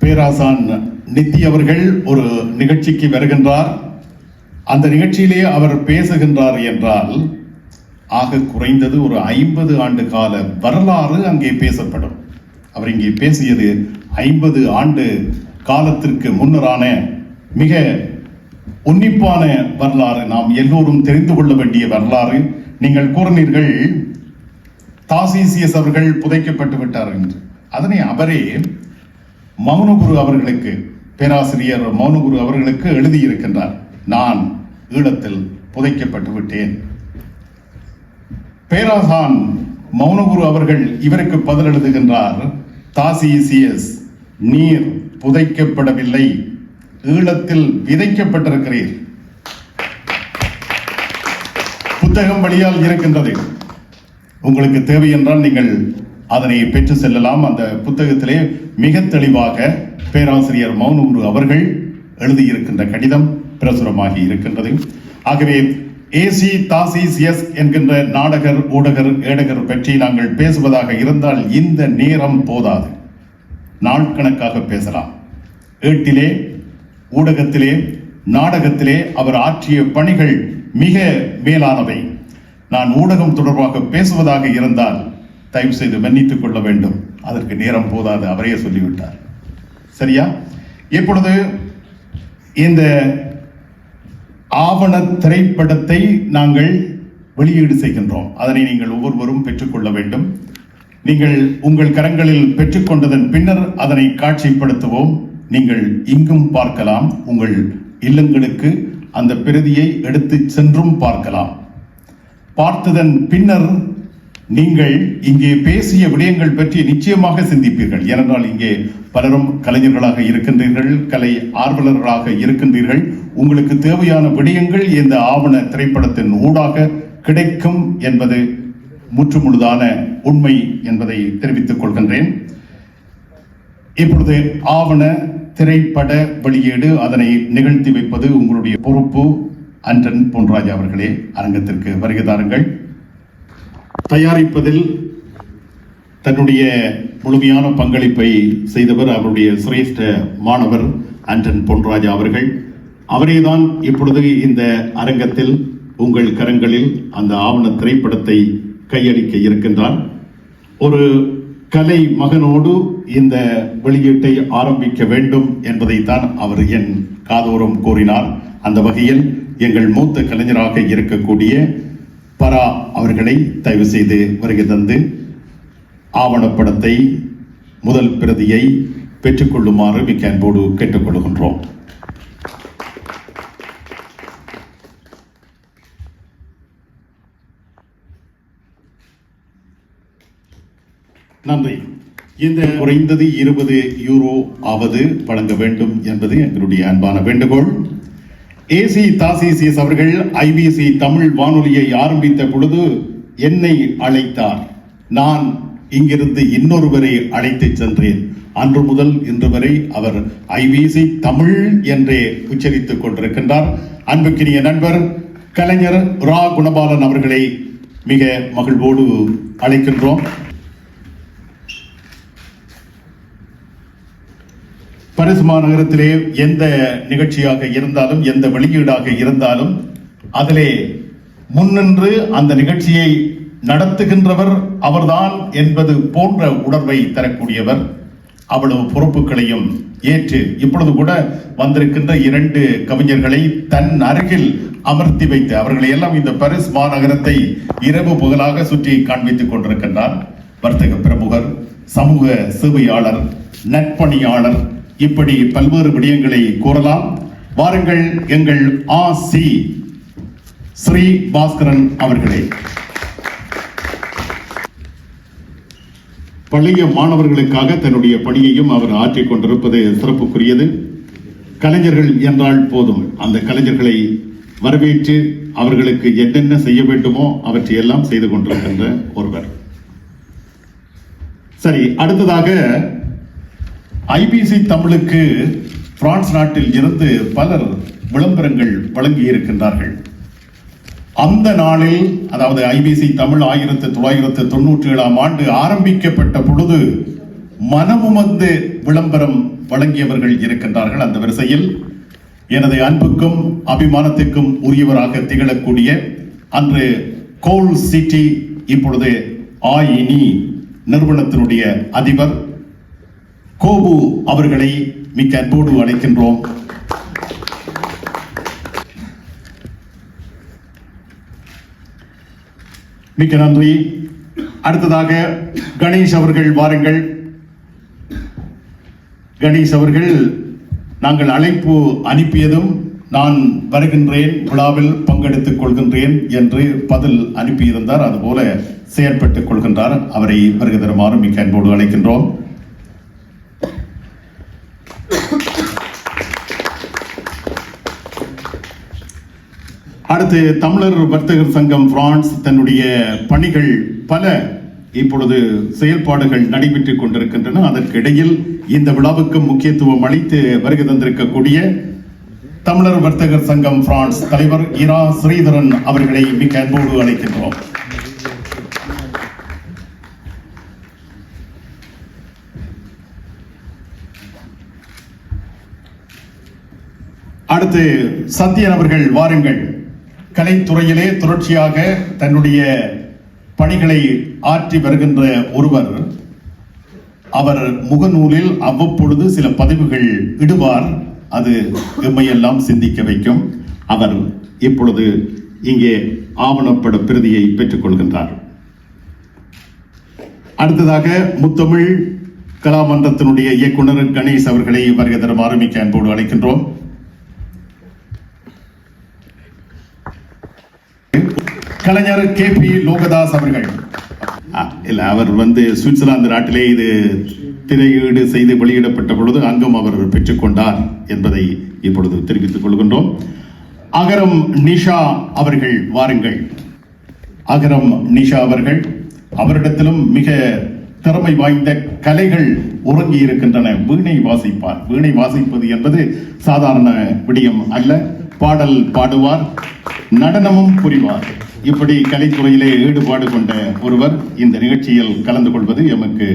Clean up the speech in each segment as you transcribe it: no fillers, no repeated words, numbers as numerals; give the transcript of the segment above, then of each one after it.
பேராசான் நித்தி அவர்கள் ஒரு நிகழ்ச்சிக்கு வருகின்றார். அந்த நிகழ்ச்சியிலே அவர் பேசுகின்றார் என்றால் ஆக குறைந்தது ஒரு 50 ஆண்டு கால வரலாறு அங்கே பேசப்படும். அவர் இங்கே பேசியது 50 ஆண்டு காலத்திற்கு முன்னரான மிக உன்னிப்பான வரலாறு, நாம் எல்லோரும் தெரிந்து கொள்ள வேண்டிய வரலாறு. நீங்கள் கூறினீர்கள் தாசிசியஸ் அவர்கள் புதைக்கப்பட்டு விட்டார் என்று. அதனை அவரே மௌனகுரு அவர்களுக்கு, பேராசிரியர் மௌனகுரு அவர்களுக்கு எழுதியிருக்கின்றார். நான் ஈழத்தில் புதைக்கப்பட்டு விட்டேன். பேராசான் மௌனகுரு அவர்கள் இவருக்கு பதில் எழுதுகின்றார், தாசிசியஸ், நீர் புதைக்கப்படவில்லை, ஈழத்தில் விதைக்கப்பட்டிருக்கிறீர். புத்தகம் வழியால் இருக்கின்றது. உங்களுக்கு தேவை என்றால் நீங்கள் அதனை பெற்று செல்லலாம். அந்த புத்தகத்திலே மிக தெளிவாக பேராசிரியர் மௌனகுரு அவர்கள் எழுதியிருக்கின்ற கடிதம் பிரசுரமாகி இருக்கின்றது. ஆகவே ஏசி தாசிசியஸ் என்கின்ற நாடகர், ஊடகர், ஏடகர் பற்றி நாங்கள் பேசுவதாக இருந்தால் இந்த நேரம் போதாது. நாள் கணக்காக பேசலாம். ஏட்டிலே, ஊடகத்திலே, நாடகத்திலே அவர் ஆற்றிய பணிகள் மிக மேலானவை. நான் ஊடகம் தொடர்பாக பேசுவதாக இருந்தால் தயவு செய்து மன்னித்துக் கொள்ள வேண்டும், அதற்கு நேரம் போதாது, அவரே சொல்லிவிட்டார். சரியா? இப்பொழுது இந்த ஆவண திரைப்படத்தை நாங்கள் வெளியீடு செய்கின்றோம். அதனை நீங்கள் ஒவ்வொருவரும் பெற்றுக்கொள்ள வேண்டும். நீங்கள் உங்கள் கரங்களில் பெற்றுக்கொண்டதன் பின்னர் அதனை காட்சிப்படுத்துவோம். நீங்கள் இங்கும் பார்க்கலாம், உங்கள் இல்லங்களுக்கு அந்த பிரதியை எடுத்து சென்றும் பார்க்கலாம். பார்த்ததன் பின்னர் நீங்கள் இங்கே பேசிய விடயங்கள் பற்றி நிச்சயமாக சிந்திப்பீர்கள். ஏனென்றால் இங்கே பலரும் கலைஞர்களாக இருக்கின்றீர்கள், கலை ஆர்வலர்களாக இருக்கின்றீர்கள். உங்களுக்கு தேவையான விடயங்கள் இந்த ஆவண திரைப்படத்தின் ஊடாக கிடைக்கும் என்பது முற்றுமுழுதான உண்மை என்பதை தெரிவித்துக் கொள்கின்றேன். இப்பொழுது ஆவண திரைப்பட வெளியீடு, அதனை நிகழ்த்தி வைப்பது உங்களுடைய பொறுப்பு. அன்றன் பொன்ராஜ் அவர்களே, அரங்கத்திற்கு வருகை தாருங்கள். தயாரிப்பதில் தன்னுடைய முழுமையான பங்களிப்பை செய்தவர் அவருடைய சிரேஷ்ட மாணவர் அன்றன் பொன்ராஜா அவர்கள். அவரேதான் இப்பொழுது இந்த அரங்கத்தில் உங்கள் கரங்களில் அந்த ஆவண திரைப்படத்தை கையளிக்க இருக்கின்றார். ஒரு கலை மகனோடு இந்த வெளியீட்டை ஆரம்பிக்க வேண்டும் என்பதைத்தான் அவர் என் காதோரம் கூறினார். அந்த வகையில் எங்கள் மூத்த கலைஞராக இருக்கக்கூடிய பரா அவர்களை தயவு செய்து வருகை தந்து ஆவணப்படத்தை, முதல் பிரதியை பெற்றுக்கொள்ளுமாறு மிக்க அன்போடு கேட்டுக்கொள்கின்றோம். நன்றி. இந்த குறைந்தது 20 யூரோ ஆவது வழங்க வேண்டும் என்பது எங்களுடைய அன்பான வேண்டுகோள். ஏசி தாசிசியஸ் அவர்கள் ஐபிசி தமிழ் வானொலியை ஆரம்பித்த பொழுது என்னை அழைத்தார். நான் இங்கிருந்து இன்னொருவரை அழைத்து சென்றேன். அன்று முதல் இன்று வரை அவர் ஐபிசி தமிழ் என்றே உச்சரித்துக் கொண்டிருக்கின்றார். அன்புக்கினிய நண்பர் கலைஞர் ரா குணபாலன் அவர்களை மிக மகிழ்வோடு அழைக்கின்றோம். பரிசு மாநகரத்திலே எந்த நிகழ்ச்சியாக இருந்தாலும், எந்த வெளியீடாக இருந்தாலும் அதிலே முன்னின்று அந்த நிகழ்ச்சியை நடத்துகின்றவர் அவர்தான் என்பது போன்ற உணர்வை தரக்கூடியவர். அவ்வளவு பொறுப்புகளையும் ஏற்று இப்பொழுது கூட வந்திருக்கின்ற 2 கவிஞர்களை தன் அருகில் அமர்த்தி வைத்து அவர்களை எல்லாம் இந்த பரிசு மாநகரத்தை இரவு பகலாக சுற்றி காண்பித்துக் கொண்டிருக்கின்றார். வர்த்தக பிரமுகர், சமூக சேவையாளர், நற்பணியாளர், இப்படி பல்வேறு விடயங்களை கூறலாம். வாருங்கள், எங்கள் ஆசி ஸ்ரீ பாஸ்கரன் அவர்களே. பழைய மாணவர்களுக்காக தன்னுடைய பணியையும் அவர் ஆற்றிக் கொண்டிருப்பது சிறப்புக்குரியது. கலைஞர்கள் என்றால் போதும், அந்த கலைஞர்களை வரவேற்று அவர்களுக்கு என்னென்ன செய்ய வேண்டுமோ அவற்றையெல்லாம் செய்து கொண்டிருக்கின்ற ஒருவர். சரி, அடுத்ததாக ஐபிசி தமிழுக்கு பிரான்ஸ் நாட்டில் இருந்து பலர் விளம்பரங்கள் வழங்கி இருக்கின்றார்கள். அந்த நாளில், அதாவது ஐபிசி தமிழ் 1997 ஆண்டு ஆரம்பிக்கப்பட்ட பொழுது மனமுமந்து விளம்பரம் வழங்கியவர்கள் இருக்கின்றார்கள். அந்த வரிசையில் எனது அன்புக்கும் அபிமானத்திற்கும் உரியவராக திகழக்கூடிய அன்று கோல் சிட்டி இப்பொழுது ஆயினி நிறுவனத்தினுடைய அதிபர் கோபு அவர்களை மிக்க அன்போடு அழைக்கின்றோம். மிக்க நன்றி. அடுத்ததாக கணேஷ் அவர்கள் வாருங்கள். கணேஷ் அவர்கள் நாங்கள் அழைப்பு அனுப்பியதும் நான் வருகின்றேன், விழாவில் பங்கெடுத்துக் கொள்கின்றேன் என்று பதில் அனுப்பியிருந்தார். அதுபோல செயற்பட்டுக் கொள்கின்றார். அவரை வருகை தருமாறு மிக்க அன்போடு அழைக்கின்றோம். அடுத்து தமிழர் வர்த்தகர் சங்கம் பிரான்ஸ் தன்னுடைய பணிகள் பல இப்பொழுது செயல்பாடுகள் நடைபெற்றுக் கொண்டிருக்கின்றன. அதற்கு இடையில் இந்த விழாவுக்கு முக்கியத்துவம் அளித்து வருகை தந்திருக்கக்கூடிய தமிழர் வர்த்தகர் சங்கம் பிரான்ஸ் தலைவர் இரா ஸ்ரீதரன் அவர்களை மிக அன்போடு அழைக்கின்றோம். அடுத்து சத்யன் அவர்கள் வாருங்கள். கலைத்துறையிலே தொடர்ச்சியாக தன்னுடைய பணிகளை ஆற்றி வருகின்ற ஒருவர். அவர் முகநூலில் அவ்வப்பொழுது சில பதிவுகள் இடுவார். அது எம்மையெல்லாம் சிந்திக்க வைக்கும். அவர் இப்பொழுது இங்கே ஆவணப்பட பிரதியை பெற்றுக் கொள்கின்றார். அடுத்ததாக முத்தமிழ் கலாமன்றத்தினுடைய இயக்குனர் கணேஷ் அவர்களை வருகை தருமாறு மிக்க அன்போடு அழைக்கின்றோம். கலைஞர் KP லோகதாஸ் அவர்கள் இல்ல, அவர் சுவிட்சர்லாந்து நாட்டிலே இது திரையீடு செய்து வெளியிடப்பட்ட பொழுது அங்கும் அவர் பெற்றுக்கொண்டார் என்பதை இப்பொழுது தெரிவித்துக் கொள்கின்றோம். அகரம் நிஷா அவர்கள் வாருங்கள். அகரம் நிஷா அவர்கள், அவரிடத்திலும் மிக திறமை வாய்ந்த கலைகள் உறங்கி இருக்கின்றன. வீணை வாசிப்பார். வீணை வாசிப்பது என்பது சாதாரண விடயம் அல்ல. பாடல் பாடுவார், நடனமும் புரிவார். இப்படி கலைத்துறையிலே ஈடுபாடு கொண்ட ஒருவர் இந்த நிகழ்ச்சியில் கலந்து கொள்வது எமக்கு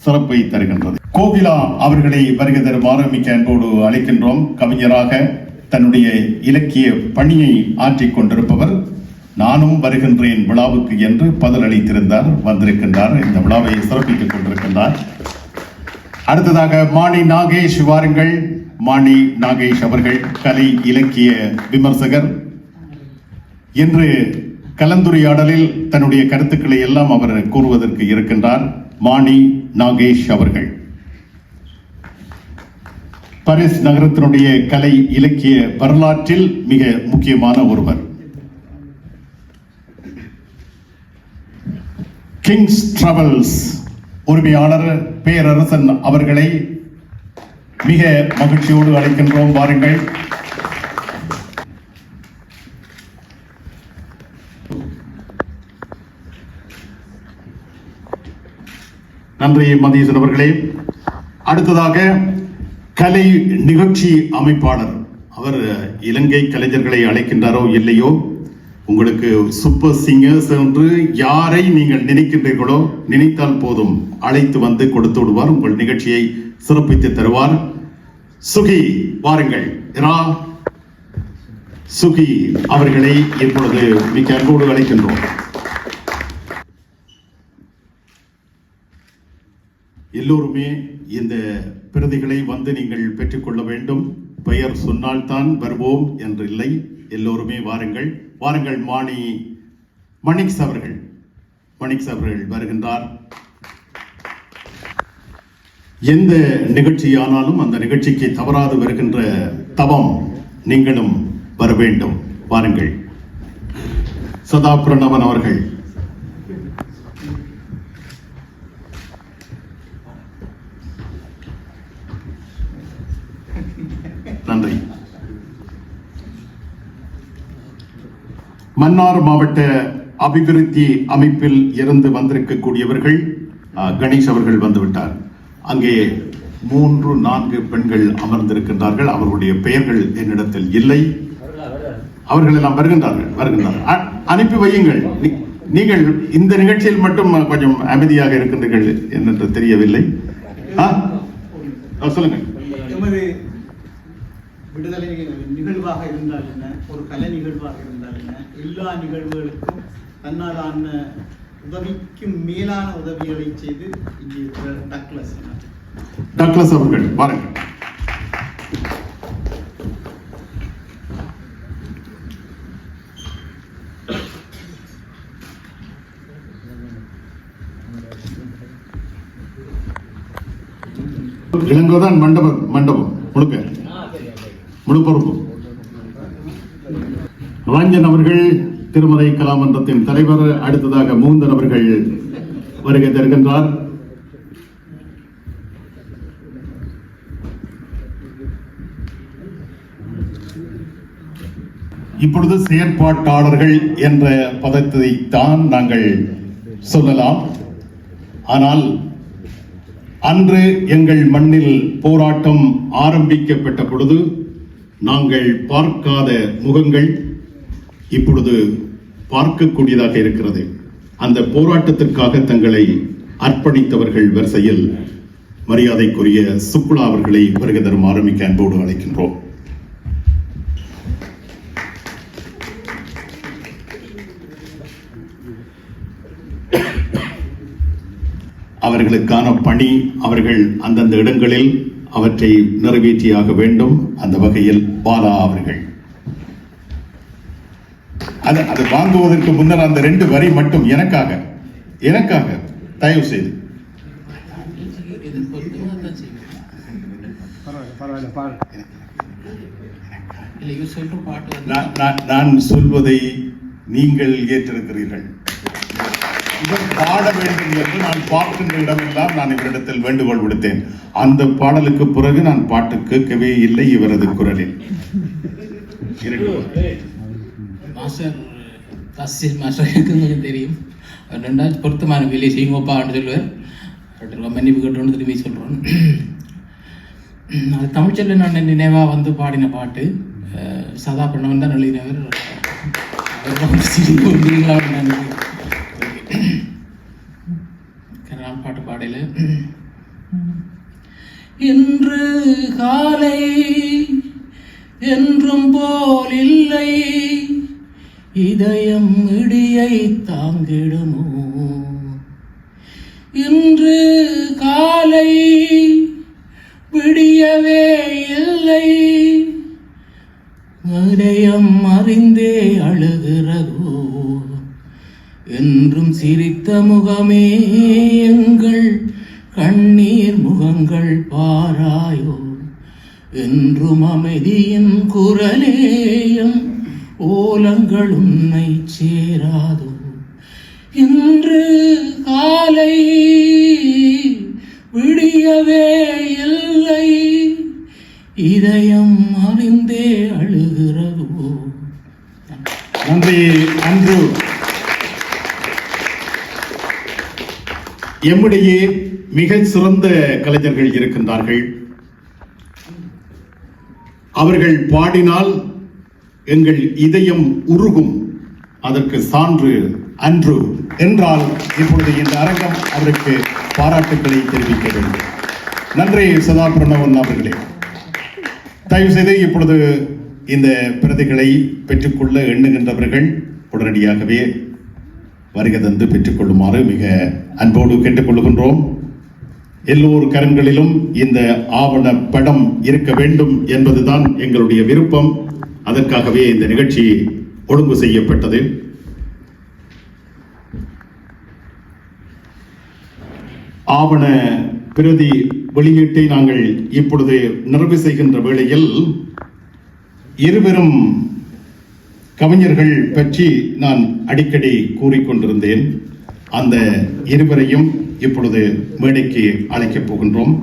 சிறப்பை தருகின்றது. கோகிலா அவர்களை வருகை தருமாறு மிக்க அன்போடு அழைக்கின்றோம். கவிஞராக தன்னுடைய இலக்கிய பணியை ஆற்றிக் கொண்டிருப்பவர். நானும் வருகின்றேன் விழாவுக்கு என்று பதில் அளித்திருந்தார். வந்திருக்கின்றார். இந்த விழாவை சிறப்பித்துக் கொண்டிருக்கின்றார். அடுத்ததாக மாணி நாகேஷ் வாருங்கள். மாணி நாகேஷ் அவர்கள் கலை இலக்கிய விமர்சகர். இன்று கலந்துரையாடலில் தன்னுடைய கருத்துக்களை எல்லாம் அவர் கூறுவதற்கு இருக்கின்றார். மாணி நாகேஷ் அவர்கள் பாரிஸ் நகரத்தினுடைய கலை இலக்கிய வரலாற்றில் மிக முக்கியமான ஒருவர். கிங்ஸ் டிராவல்ஸ் உரிமையாளர் பேரரசன் அவர்களை மிக மகிழ்ச்சியோடு அழைக்கின்றோம். வாருங்கள். நன்றி மதீசன் அவர்களே. அடுத்ததாக கலை நிகழ்ச்சி அமைப்பாளர். அவர் இலங்கை கலைஞர்களை அழைக்கின்றாரோ இல்லையோ, உங்களுக்கு சூப்பர் சிங்கர்ஸ் என்று யாரை நீங்கள் நினைக்கின்றீர்களோ நினைத்தால் போதும், அழைத்து வந்து கொடுத்து விடுவார். உங்கள் நிகழ்ச்சியை சிறப்பித்து தருவார். சுகி வாருங்கள். சுகி அவர்களை இப்பொழுது மிக அன்போடு அழைக்கின்றோம். எல்லோருமே இந்த பிரதிகளை வந்து நீங்கள் பெற்றுக்கொள்ள வேண்டும். பெயர் சொன்னால்தான் வருவோம் என்று இல்லை. எல்லோருமே வாருங்கள். வாருங்கள். மணிக்ஸ் அவர்கள் வருகின்றார். எந்த நிகழ்ச்சியானாலும் அந்த நிகழ்ச்சிக்கு தவறாது வருகின்ற தவம் நீங்களும் வர வேண்டும். வாருங்கள். சதா பிரணவன் அவர்கள். நன்றி. மன்னார் மாவட்ட அபிவிருத்தி அமைப்பில் இருந்து வந்திருக்கக்கூடியவர்கள். கணேஷ் அவர்கள் வந்துவிட்டார். அங்கே 3-4 பெண்கள் அமர்ந்திருக்கின்றார்கள். அவர்களுடைய பெயர்கள் என்னிடத்தில் இல்லை. அவர்கள் எல்லாம் வருகின்றார்கள். அனுப்பி வையுங்கள். நீங்கள் இந்த நிகழ்ச்சியில் மட்டும் கொஞ்சம் அமைதியாக இருக்கின்றீர்கள் என்று தெரியவில்லை. சொல்லுங்க. எமது விடுதலை நிகழ்வாக இருந்தால் என்ன, ஒரு கலை நிகழ்வாக இருந்தால் என்ன, எல்லா நிகழ்வுகளுக்கும் தன்னாலான உதவிக்கும் மேலான உதவிகளை செய்து இங்கே டக்ளஸ் அவர்கள் பாருங்கள். இளங்கோதான் மண்டபம் முழு பொறுப்பு. ரஞ்சன் அவர்கள் திருமலை கலாமன்றத்தின் தலைவர். அடுத்ததாக மூந்தன் அவர்கள் வருகை தருகின்றார். இப்பொழுது செயற்பாட்டாளர்கள் என்ற பதத்தை தான் நாங்கள் சொல்லலாம். ஆனால் அன்று எங்கள் மண்ணில் போராட்டம் ஆரம்பிக்கப்பட்ட பொழுது நாங்கள் பார்க்காத முகங்கள் இப்பொழுது பார்க்கக்கூடியதாக இருக்கிறது. அந்த போராட்டத்திற்காக தங்களை அர்ப்பணித்தவர்கள் வரிசையில் மரியாதைக்குரிய சுக்குலா அவர்களை வருகை தரும் ஆரம்பிக்க அன்போடு அழைக்கின்றோம். அவர்களுக்கான பணி அவர்கள் அந்தந்த இடங்களில் அவற்றை நிறைவேற்றியாக வேண்டும். அந்த வகையில் பாலா அவர்கள் அது வாங்குவதற்கு முன்னர் அந்த 2 வரி மட்டும் எனக்காக தயவு செய்து நான் சொல்வதை நீங்கள் ஏற்றிருக்கிறீர்கள். இவர் பாட வேண்டும் என்று நான் பார்க்கின்ற இடமெல்லாம் நான் இவரிடத்தில் வேண்டுகோள் விடுத்தேன். அந்த பாடலுக்கு பிறகு நான் பாட்டு கேட்கவே இல்லை இவரது குரலில். கொஞ்சம் தெரியும். 2 பொருத்தமான வேலையை செய்யுங்கப்பான்னு சொல்லுவார். மன்னிப்பு கேட்டோன்னு திரும்பி சொல்கிறோம். அது தமிழ்ச்சொல்ல நான் நினைவாக வந்து பாடின பாட்டு சதா பண்ணவன் தான் எழுதினவர். நான் பாட்டு பாடல. இன்று காலை என்றும் போல் இல்லை, இதயம் இடியை தாங்கிடுமோ. இன்று காலை விடியவே இல்லை, இதயம் அறிந்தே அழுகிறதோ. என்றும் சிரித்த முகமே எங்கள் கண்ணீர் முகங்கள் பாராயோ. என்றும் அமைதியின் குரலேயம் ஓலங்கள் உன்னை சேராதோ. இன்று காலை விடியவே இல்லை, இதயம் அறிந்தே அழுகிறதோ. நன்றி அன்று. எம்மிடையே மிக சிறந்த கலைஞர்கள் இருக்கின்றார்கள். அவர்கள் பாடினால் எங்கள் இதயம் உருகும். அதற்கு சான்று அன்று என்றால் இப்பொழுது இந்த அரங்கம் அவருக்கு பாராட்டுக்களை தெரிவிக்க வேண்டும். நன்றி சதா பிரணவன் அவர்களே. தயவு செய்து இப்பொழுது இந்த பிரதிகளை பெற்றுக்கொள்ள எண்ணுகின்றவர்கள் உடனடியாகவே வருகை தந்து பெற்றுக்கொள்ளுமாறு மிக அன்போடு கேட்டுக்கொள்கின்றோம். எல்லோரு கரங்களிலும் இந்த ஆவண படம் இருக்க வேண்டும் என்பதுதான் எங்களுடைய விருப்பம். அதற்காகவே இந்த நிகழ்ச்சி ஒழுங்கு செய்யப்பட்டது. ஆவண பிரதி வெளியீட்டை நாங்கள் இப்பொழுது நிறைவு செய்கின்ற வேளையில் இருவரும் கவிஞர்கள் பற்றி நான் அடிக்கடி கூறிக்கொண்டிருந்தேன். அந்த இருவரையும் இப்பொழுது மேடைக்கு அழைக்கப் போகின்றோம்.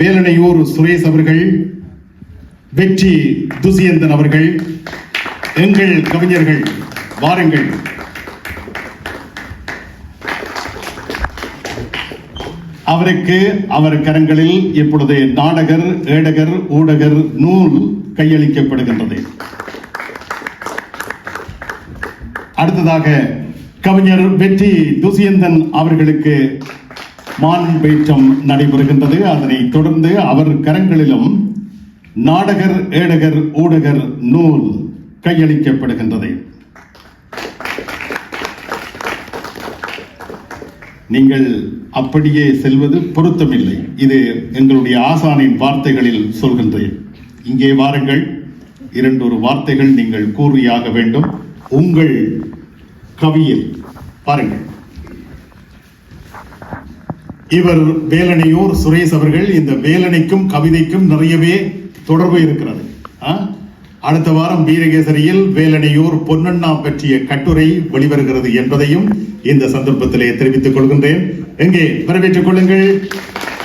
வேலனையூர் சுரேஷ் அவர்கள், வெற்றி துசியந்தன் அவர்கள், எங்கள் கவிஞர்கள் வாருங்கள். அவருக்கு அவர் கரங்களில் இப்பொழுது நாடகர், ஏடகர், ஊடகர் நூல் கையளிக்கப்படுகின்றது. அடுத்ததாக கவிஞர் வெற்றி துசியந்தன் அவர்களுக்கு மாண்பேற்றம் நடைபெறுகின்றது. அதனைத் தொடர்ந்து அவர் கரங்களிலும் நாடகர் ஏடகர் ஊடகர் நூல் கையளிக்கப்படுகின்றது. நீங்கள் அப்படியே செல்வது பொருத்தமில்லை. இது எங்களுடைய ஆசானின் வார்த்தைகளில் சொல்கின்றேன். இங்கே வாருங்கள், 2 வார்த்தைகள் நீங்கள் கூறியாக வேண்டும். உங்கள் கவியில் பாருங்கள். இவர் வேலனையூர் சுரேஷ் அவர்கள். இந்த வேலனைக்கும் கவிதைக்கும் நிறையவே தொடர்பு இருக்கிறது. அடுத்த வாரம் வீரகேசரியில் வேலனையூர் பொன்னண்ணா பற்றிய கட்டுரை வெளிவருகிறது என்பதையும் இந்த சந்தர்ப்பத்திலே தெரிவித்துக் கொள்கின்றேன். எங்கே வரவேற்றுக் கொள்ளுங்கள்.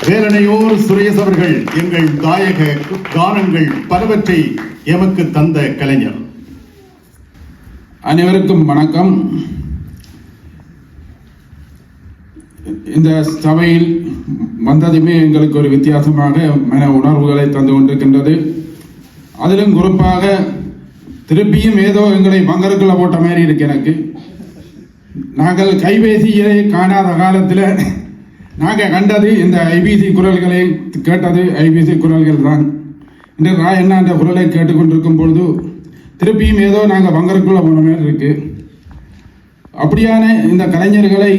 வேலனையூர் சுரேஷ் அவர்கள் எங்கள் தாயக கானங்கள் பலவற்றை எமக்கு தந்த கலைஞர். அனைவருக்கும் வணக்கம். இந்த சபையில் வந்ததுமே எங்களுக்கு ஒரு வித்தியாசமாக மன உணர்வுகளை தந்து கொண்டிருக்கின்றது. அதிலும் குறிப்பாக திருப்பியும் ஏதோ எங்களை பங்கருக்குள்ள போட்ட மாதிரி இருக்கு எனக்கு. நாங்கள் கைபேசியை காணாத காலத்தில் நாங்கள் கண்டது இந்த ஐபிசி குரல்களை கேட்டது ஐபிசி குரல்கள் தான். இன்று நான் என்ன அந்த குரலை கேட்டுக்கொண்டிருக்கும் பொழுது திருப்பியும் ஏதோ நாங்கள் பங்கருக்குள்ள போன மாதிரி இருக்கு. அப்படியான இந்த கலைஞர்களை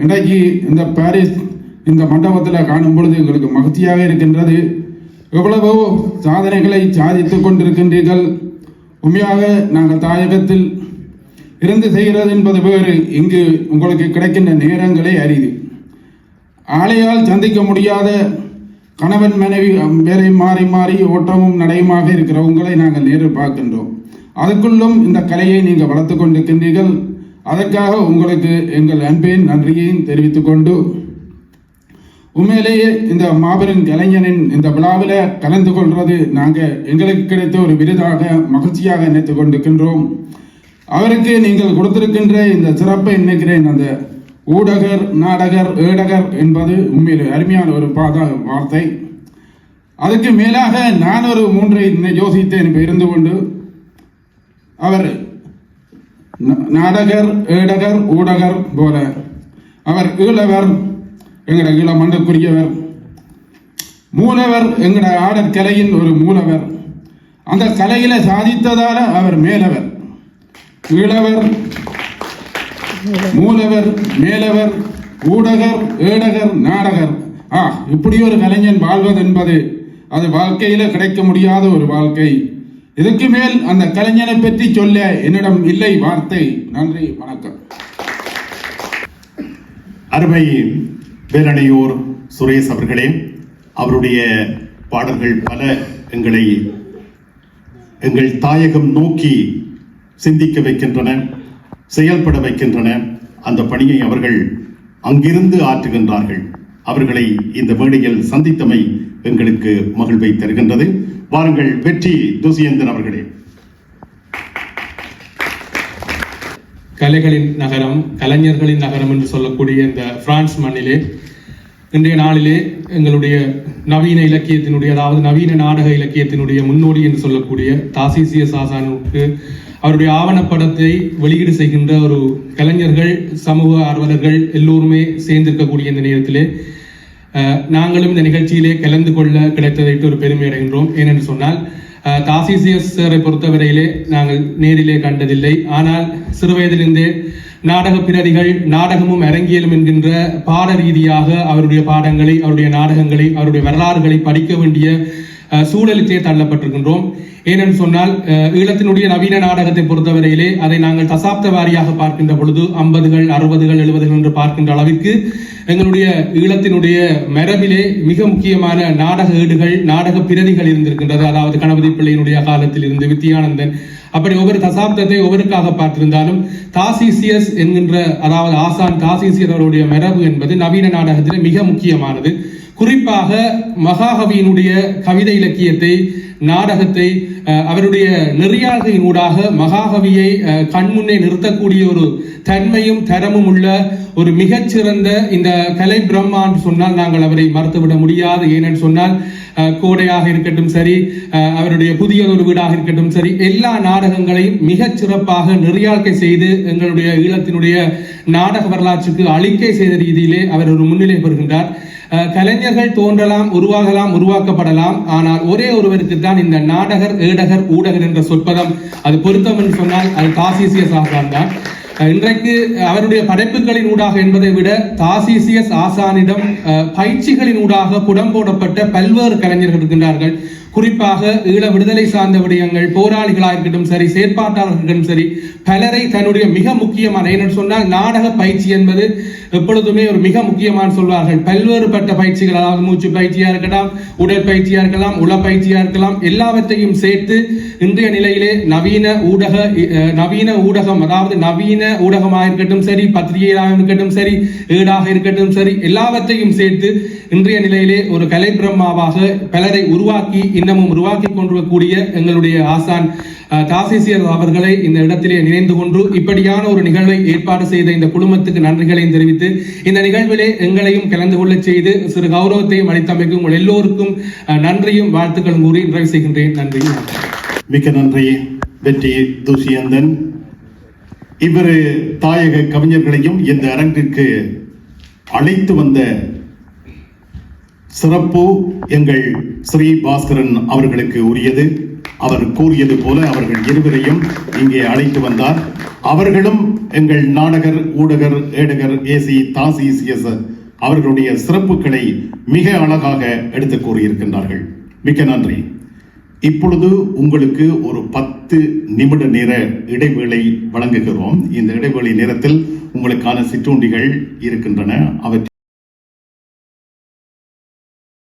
இன்றைக்கு இந்த பாரிஸ் இந்த மண்டபத்தில் காணும் பொழுது எங்களுக்கு மகிழ்ச்சியாக இருக்கின்றது. எவ்வளவோ சாதனைகளை சாதித்துக் கொண்டிருக்கின்றீர்கள். உண்மையாக நாங்கள் தாயகத்தில் இருந்து செய்கிறது என்பது வேறு. இங்கு உங்களுக்கு கிடைக்கின்ற நேரங்களே அரிது. ஆலையால் சந்திக்க முடியாத கணவன் மனைவி வேலை மாறி மாறி ஓட்டமும் நடையுமாக இருக்கிற உங்களை நாங்கள் நேரில் பார்க்கின்றோம். அதுக்குள்ளும் இந்த கலையை நீங்கள் வளர்த்து கொண்டிருக்கின்றீர்கள். அதற்காக உங்களுக்கு எங்கள் அன்பையும் நன்றியையும் தெரிவித்துக் கொண்டு, உண்மையிலேயே இந்த மாபெரும் கலைஞனின் இந்த விழாவில் கலந்து கொள்வது நாங்கள் எங்களுக்கு கிடைத்த ஒரு விருதாக மகிழ்ச்சியாக நினைத்துக் கொண்டிருக்கின்றோம். அவருக்கு நீங்கள் கொடுத்திருக்கின்ற இந்த சிறப்பை நினைக்கிறேன். அந்த ஊடகர் நாடகர் ஏடகர் என்பது உண்மையில் அருமையான ஒரு வார்த்தை. அதுக்கு மேலாக நான் ஒரு 3 யோசித்தேன் இருந்து கொண்டு. அவர் நாடகர் ஏடகர் ஊடகர் போல அவர் ஈழவர், எங்கட ஈழ மண்ணுக்குரியவர், மூலவர், எங்கட ஆடற் கலையின் ஒரு மூலவர். அந்த கலையில சாதித்ததால அவர் மேலவர். ஈழவர், மூலவர், மேலவர், ஊடகர், ஏடகர், நாடகர். இப்படி ஒரு கலைஞன் வாழ்வது என்பது அது வாழ்க்கையில கிடைக்க முடியாத ஒரு வாழ்க்கை. இதுக்கு மேல் அந்த கலைஞனை பற்றி சொல்ல என்னிடம் இல்லை வார்த்தை. நன்றி, வணக்கம். அருமை வேலனையூர் சுரேஷ் அவர்களே, அவருடைய பாடல்கள் பல எங்கள் தாயகம் நோக்கி சிந்திக்க வைக்கின்றன, செயல்பட வைக்கின்றன. அந்த பணியை அவர்கள் அங்கிருந்து ஆற்றுகின்றார்கள். அவர்களை இந்த மேடையில் சந்தித்தமை எங்களுக்கு மகிழ்வை தருகின்றது. வாருங்கள், வெற்றி துசியந்தன் அவர்களே. கலைகளின் நகரம், கலைஞர்களின் நகரம் என்று சொல்லக்கூடிய இந்த பிரான்ஸ் மண்ணிலே இன்றைய நாளிலே எங்களுடைய நவீன இலக்கியத்தினுடைய, அதாவது நவீன நாடக இலக்கியத்தினுடைய முன்னோடி என்று சொல்லக்கூடிய தாசிசிஎஸ் ஆசானுக்கு அவருடைய ஆவணப்படத்தை வெளியீடு செய்கின்ற ஒரு கலைஞர்கள், சமூக ஆர்வலர்கள் எல்லோருமே சேர்ந்திருக்கக்கூடிய இந்த நேரத்திலே நாங்களும் இந்த நிகழ்ச்சியிலே கலந்து கொள்ள கிடைத்ததைட்டு ஒரு பெருமை அடைகின்றோம். ஏனென்று சொன்னால் தாசிசிஎஸ்ஸரை பொறுத்தவரையிலே நாங்கள் நேரிலே கண்டதில்லை. ஆனால் சிறுவயதிலிருந்தே நாடக பிரதிகள், நாடகமும் அரங்கியலும் என்கின்ற பாட ரீதியாக அவருடைய பாடங்களை, அவருடைய நாடகங்களை, அவருடைய வரலாறுகளை படிக்க வேண்டிய சூழலுக்கே தள்ளப்பட்டிருக்கின்றோம். ஏனென்று சொன்னால் ஈழத்தினுடைய நவீன நாடகத்தை பொறுத்தவரையிலே அதை நாங்கள் தசாப்த வாரியாக பார்க்கின்ற பொழுது 50கள் 60கள் 70கள் என்று பார்க்கின்ற அளவிற்கு எங்களுடைய ஈழத்தினுடைய மரபிலே மிக முக்கியமான நாடக ஏடுகள், நாடக பிரதிகள் இருந்திருக்கின்றது. அதாவது கணபதி பிள்ளையினுடைய காலத்தில் இருந்து வித்தியானந்தன், அப்படி ஒவ்வொரு தசாப்தத்தை ஒவ்வொருக்காக பார்த்திருந்தாலும் தாசிசிஎஸ் என்கின்ற, அதாவது ஆசான் தாசிசியஸ் அவருடைய மரபு என்பது நவீன நாடகத்திலே மிக முக்கியமானது. குறிப்பாக மகாகவியினுடைய கவிதை இலக்கியத்தை, நாடகத்தை, அவருடைய நெறியாழ்கையினூடாக மகாகவியை கண்முன்னே நிறுத்தக்கூடிய ஒரு தன்மையும் தரமும் உள்ள ஒரு மிகச்சிறந்த இந்த கலை பிரம்மா என்று சொன்னால் நாங்கள் அவரை மறுத்துவிட முடியாது. ஏனென்று சொன்னால் கோடையாக இருக்கட்டும் சரி, அவருடைய புதிய ஒரு வீடாக இருக்கட்டும் சரி, எல்லா நாடகங்களையும் மிகச் சிறப்பாக நெறியாழ்க்கை செய்து எங்களுடைய ஈழத்தினுடைய நாடக வரலாற்றுக்கு அளிக்கை செய்த ரீதியிலே அவர் ஒரு முன்னிலை பெறுகின்றார். கலைஞர்கள் தோன்றலாம், உருவாகலாம், உருவாக்கப்படலாம். ஆனால் ஒரே ஒருவருக்கு தான் இந்த நாடகர், ஏடகர், ஊடகர் என்ற சொற்பதம் அது பொருத்தம் என்று சொன்னால் அது தாசிசியஸ் ஆசான் தான். இன்றைக்கு அவருடைய படைப்புகளின் ஊடாக என்பதை விட தாசிசியஸ் ஆசானிடம் பயிற்சிகளின் ஊடாக புடம் போடப்பட்ட பல்வேறு கலைஞர்கள் இருக்கின்றார்கள். குறிப்பாக ஈழ விடுதலை சார்ந்த விடயங்கள், போராளிகளாக இருக்கட்டும் சரி, செயற்பாட்டாளர்களும் சரி, பலரை தன்னுடைய மிக முக்கியமான, ஏன்னு சொன்னால் நாடக பயிற்சி என்பது எப்பொழுதுமே ஒரு மிக முக்கியமான சொல்வார்கள். பல்வேறுபட்ட பயிற்சிகள், அதாவது மூச்சு பயிற்சியா இருக்கலாம், உடற்பயிற்சியா இருக்கலாம், உள பயிற்சியா இருக்கலாம், எல்லாவற்றையும் சேர்த்து இன்றைய நிலையிலே நவீன ஊடகம், அதாவது நவீன ஊடகமாக இருக்கட்டும் சரி, பத்திரிகையாக இருக்கட்டும் சரி, ஏடாக இருக்கட்டும் சரி, எல்லாவற்றையும் சேர்த்து இன்றைய நிலையிலே ஒரு கலை பிரம்மாவாக பலரை உருவாக்கி இன்னமும் உருவாக்கி கொண்டிருக்கக்கூடிய எங்களுடைய ஆசான் தாசிசியர் அவர்களை இந்த இடத்திலே நினைந்து கொண்டு இப்படியான ஒரு நிகழ்வை ஏற்பாடு செய்த இந்த குழுமத்துக்கு நன்றிகளையும் தெரிவித்து இந்த நிகழ்விலே எங்களையும் கலந்து கொள்ள செய்து சிறு கௌரவத்தையும் அளித்தமைக்கும் உங்கள் எல்லோருக்கும் நன்றியும் வாழ்த்துக்களும் கூறி நிறைவு செய்கின்றேன். நன்றி. மிக்க நன்றி வெற்றி துஷியந்தன். இவர் தாயக கவிஞர்களையும் இந்த அரங்கிற்கு அழைத்து வந்த சிறப்பு எங்கள் ஸ்ரீ பாஸ்கரன் அவர்களுக்கு உரியது. அவர் கூறியது போல அவர்கள் இருவரையும் இங்கே அழைத்து வந்தார். அவர்களும் எங்கள் நாடகர், ஊடகர், ஏடகர், ஏசி தாசிசியஸ் அவர்களுடைய சிறப்புகளை மிக அழகாக எடுத்து கூறியிருக்கின்றார்கள். மிக்க நன்றி. இப்பொழுது உங்களுக்கு ஒரு 10 நிமிட நேர இடைவேளை வழங்குகிறோம். இந்த இடைவேளை நேரத்தில் உங்களுக்கான சிற்றுண்டிகள் இருக்கின்றன. அவற்றை